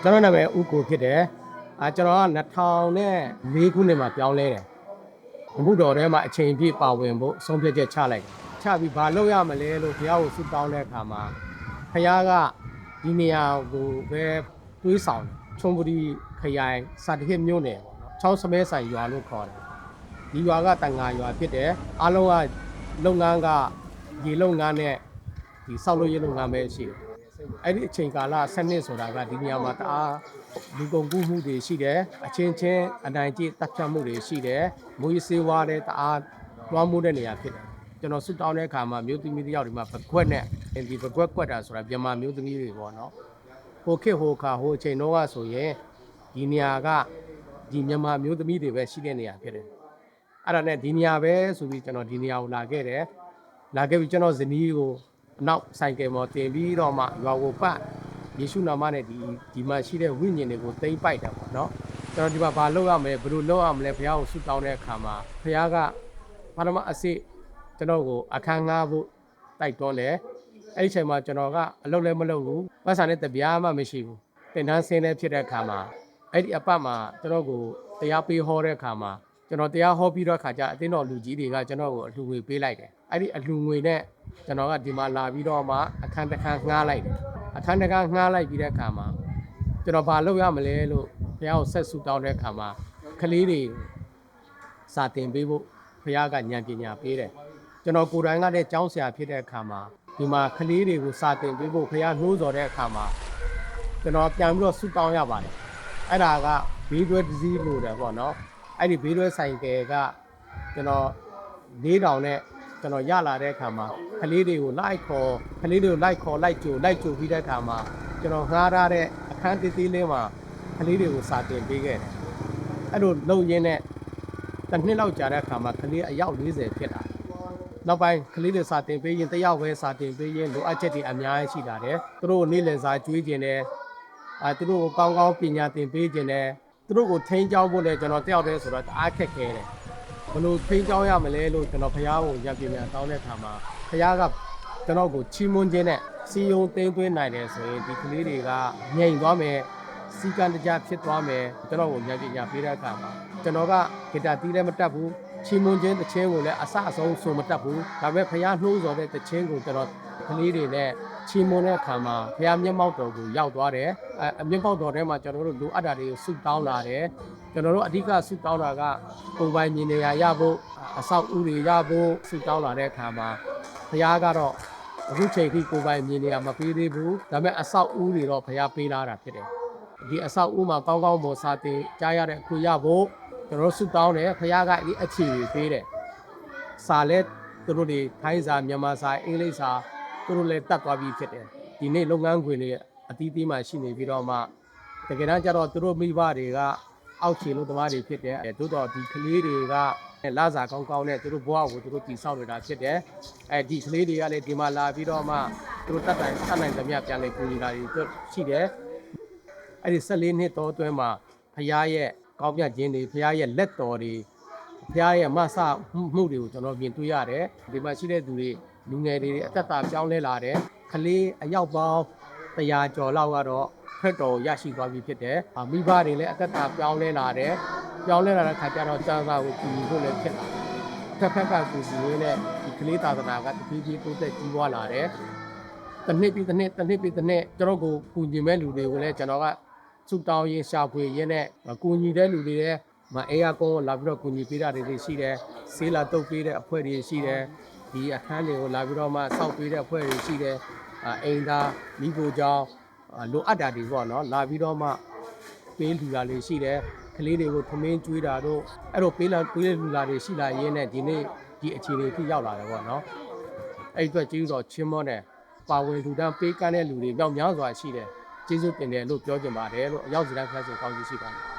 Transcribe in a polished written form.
ကျွန်တော်နာမည်ဦးကိုဖြစ်တယ်ကျွန်တော်က2004ခုနှစ်မှာပြောင်းလဲတယ်ဘုတော်ထဲမှာအချိန်ပြည့်ပါဝင်ဖို့ဆုံးဖြတ်ချက်ချလိုက်တယ်ချပြီးဘာလုပ်ရမလဲလို့ဘုရားကိုဆုတောင်းတဲ့အခါမှာဘုရားကဒီနေရာကိုပဲတွေးဆောင်ချုံပတိခရိုင်စာတဟစ်မြို့နယ်ပေါ့နော်ချောင်းစမဲဆိုင်ရွာလို့ခေါ်တယ်ဒီရွာကတန်ငါရွာဖြစ်တယ်အားလုံးကလုပ်ငန်းကရေလုပ်ငန်းနဲ့ဒီဆောက်လုပ်ရေးလုပ်ငန်းပဲရှိတယ်အဲ့ဒီအချိန်ကာလ7နှစ်ဆိုတာကဒီနေရာမှာတအားလူကုန်ကူးမှုတွေရှိတယ်အချင်းချင်းအနိုင်ကျင့်တပ်ဖြတ်မှုတွေရှိတယ်မွေးစေးဝါးတဲ့တအားတွားမှုတဲ့နေရာဖြစ်တယ်ကျွန်တော်ဆွတောင်းတဲ့အခါမှာမျိုးသမီးတယောက်ဒီမှာပကွက်နဲ့ဒီပကွက်ကွက်တာဆိုတာမြန်မာမျိုးသမီးတွေပေါ့နော်ဟိုခေတ်ဟိုခါဟိုအချိန်တော့ကဆိုရင်ဒီနေရာကဒီမြန်မာမျိုးသမီးတွေပဲရှိတဲ့နေရာဖြစ်တယ်အဲ့ဒါနဲ့ဒီနေရာပဲဆိုပြီးကျွန်တော်ဒီနေရာကိုလာခဲ့တယ်လာခဲ့ပြီးကျွန်တော်ဇနီးကိုနောက်ဆိုင်ကယ်ပေါ်တင်ပြီးတော့မှရွာကိုပတ်ယေရှုနာမနဲ့ဒီမှာရှိတဲ့ဝိညာဉ်တွေကိုသိမ့်ပိုက်တာပေါ့နော်ကျွန်တော်ဒီမှာဘာလုပ်ရမလဲဘယ်လိုလုပ်ရမလဲဘုရားကိုဆုတောင်းတဲ့အခါမှာဘုရားကပထမအစစ်ကျွန်တော်ကိုအခန်းငှားဖို့တိုက်တွန်းတယ်အဲ့ဒီအချိန်မှာကျွန်တော်ကအလုပ်လည်းမလုပ်ဘူးပတ်စံနဲ့တပြားမှမရှိဘူးတင်တန်းဆင်းနေဖြစ်တဲ့အခါမှာအဲ့ဒီအပတ်မှာကျွန်တော်ကိုတရားပေးဟောတဲ့အခါမှာကျွန်တော်တရားဟောပြီးတော့ခါကျအတင်းတော်လူကြီးတွေကကျွန်တော်ကိုအလှူငွေပေးလိုက်တယ်အဲ့ဒီအလှူငွေနဲ့ကျွန်တော်ကဒီမှာလာပြီးတော့မှအခန်းတစ်ခန်းငှားလိုက်တယ်အခန်းတစ်ခန်းငှားလိုက်ပြီးတဲ့အခါမှာကျွန်တော်ဘာလုပ်ရမလဲလို့ဘုရားကိုဆက်ဆုတောင်းတဲ့အခါမှာကလေးတွေစာတင်ပေးဖို့ဘုရားကဉာဏ်ပညာပေးတယ်ကျွန်တော်ကိုယ်တိုင်ကလည်းကျောင်းဆရာဖြစ်တဲ့အခါမှာဒီမှာကလေးတွေကိုစာတင်ပေးဖို့ဘုရားနှိုးဆော်တဲ့အခါမှာကျွန်တော်ပြန်ပြီးတော့ဆုတောင်းရပါတယ်အဲ့ဒါကဘေးတွဲတစ်စီးလို့တယ်ပေါ့နော်အဲ့ဒီဘေးတွဲဆိုင်ကယ်ကကျွန်တော်4000နဲ့ကျွန်တော်ရလာတဲ့အခါမှာကလေးတွေကိုလိုက်ခေါ်လိုက်ကြိုပြီးတဲ့အခါမှာကျွန်တော်ငှားထားတဲ့အခန်းသေးသေးလေးမှာကလေးတွေကိုစာတင်ပေးခဲ့တယ်အဲ့လိုလုပ်ရင်းနဲ့တစ်နှစ်လောက်ကြာတဲ့အခါမှာကလေးအယောက်40ဖြစ်လာနောက်ပိုင်းကလေးတွေစာတင်ပေးရင်တယောက်ပဲစာတင်ပေးရင်လိုအပ်ချက်တွေအများကြီးရှိလာတယ်သူတို့နေ့လည်စာကျွေးကျင်တယ်သူတို့ကိုကောင်းပညာသင်ပေးကျင်တယ်သူတို့ကိုထိန်းကျောင်းဖို့လည်းကျွန်တော်တယောက်တည်းဆိုတော့တအားခက်ခဲတယ်ဘလို့ထိန်းကျောင်းရမလဲလို့ကျွန်တော်ဘုရားကိုရပြပြန်တောင်းတဲ့အခါမှာဘုရားကကျွန်တော်ကိုချီးမွမ်းခြင်းနဲ့စီယုံသိမ်းသွင်းနိုင်တယ်ဆိုရင်ဒီကလေးတွေကငြိမ်သွားမယ်စီကံတကြဖြစ်သွားမယ်ကျွန်တော်ကိုရပြပြန်ပေးတဲ့အခါမှာကျွန်တော်ကဂီတာတီးလည်းမတတ်ဘူးချီးမွမ်းခြင်းတခြင်းကိုလည်းအဆအဆုံးဆိုမတတ်ဘူးဒါပေမဲ့ဘုရားနှိုးဆော်တဲ့တခြင်းကိုကျွန်တော်ကလေးတွေနဲ့ချီးမွမ်းတဲ့အခါမှာဘုရားမျက်မှောက်တော်ကိုရောက်သွားတယ်မျက်မှောက်တော်ထဲမှာကျွန်တော်တို့လိုအပ်တာတွေကိုဆုတောင်းလာတယ်ကျွန်တော်တို့အဓိကဆုတောင်းတာကပုံပိုင်မြင်နေရဖို့အဆောက်အဦတွေရဖို့ဆုတောင်းလာတဲ့အခါမှာဘုရားကတော့အခုချိန်ထိပုံပိုင်မြင်နေရမပေးသေးဘူးဒါပေမဲ့အဆောက်အဦတွေတော့ဘုရားပေးလာတာဖြစ်တယ်ဒီအဆောက်အဦမှာကောင်းမွန်စာတင်ကြားရတဲ့အခုရဖို့ကျွန်တော်ဆုတောင်းတယ်ဘုရားကဒီအခြေတွေပေးတယ်စာလဲသူတို့တွေထိုင်းစာမြန်မာစာအင်္ဂလိပ်စာသူတို့လည်းတတ်သွားပြီးဖြစ်တယ်ဒီနေ့လုပ်ငန်းခွင်တွေအသီးသီးမှရှိနေပြီးတော့မှတကယ်တမ်းကျတော့သူတို့မိဘတွေကအောက်ခြေလို့သမားတွေဖြစ်တယ်တိုးတော့ဒီကလေးတွေကလာစာကောင်းနဲ့သူတို့ဘဝကိုသူတို့တည်ဆောက်နေတာဖြစ်တယ်ဒီကလေးတွေကလည်းဒီမှာလာပြီးတော့မှသူတို့တတ်နိုင်သမျှပြန်လေပူနေတာတွေရှိတယ်အဲ့ဒီ14နှစ်တောအတွင်းမှာဖရားရဲ့ကောင်းမြတ်ခြင်းတွေဖရားရဲ့လက်တော်တွေဖရားရဲ့မဆမှုတွေကိုကျွန်တော်မြင်တွေ့ရတယ်ဒီမှာရှိတဲ့သူတွေလူငယ်တွေအသက်တာပြောင်းလဲလာတယ်ကလေးအယောက်ပေါင်း100ကျော်လောက်ကတော့ဖက်တော်ရရှိသွားပြီဖြစ်တယ်မိဘတွေလည်းအသက်တာပြောင်းလဲလာတယ်ပြောင်းလဲလာတဲ့ခါကျတော့စံစာကိုကြည်ဖို့လည်းဖြစ်လာတယ်ဖက်ကကူစီရင်းနဲ့ဒီကလေးသာသနာကတဖြည်းဖြည်းတိုးတက်ကြီးပွားလာတယ်တစ်နှစ်ပြီးတစ်နှစ်ကျွန်တော်ကိုကူညီမဲ့လူတွေကိုလည်းကျွန်တော်ကစုတောင်းရေးရှာဖွေရင်းနဲ့ကူညီတဲ့လူတွေလည်းအေးအကုန်းလာပြီးတော့ကူညီပေးတာတွေရှိတယ်ဆေးလာတုပ်ပေးတဲ့အဖွဲ့တွေရှိတယ်ဒီအခန်းတွေကိုလာပြီးတော့မှစောက်ပေးတဲ့အဖွဲ့တွေရှိတယ်အိမ်သားမိဖို့ကြောင့်လိုအပ်တာတွေပေါ့နော်လာပြီးတော့မှပေးလူလာတွေရှိတယ်ကလေးတွေကိုထမင်းကျွေးတာတို့အဲ့တော့ပေးလူလာတွေရှိလာရင်းနဲ့ဒီနေ့ဒီအခြေအနေထိရောက်လာတယ်ပေါ့နော်အဲ့အတွက်ကျေးဇူးတော်ချီးမွမ်းတယ်ပါဝင်လူတန်းပေးကမ်းတဲ့လူတွေမြောက်များစွာရှိတယ်ကျေးဇူးတင်တယ်လို့ပြောချင်ပါတယ်လို့အရောက်စီတိုင်းဖျက်စီကောင်းကြီးရှိပါတယ်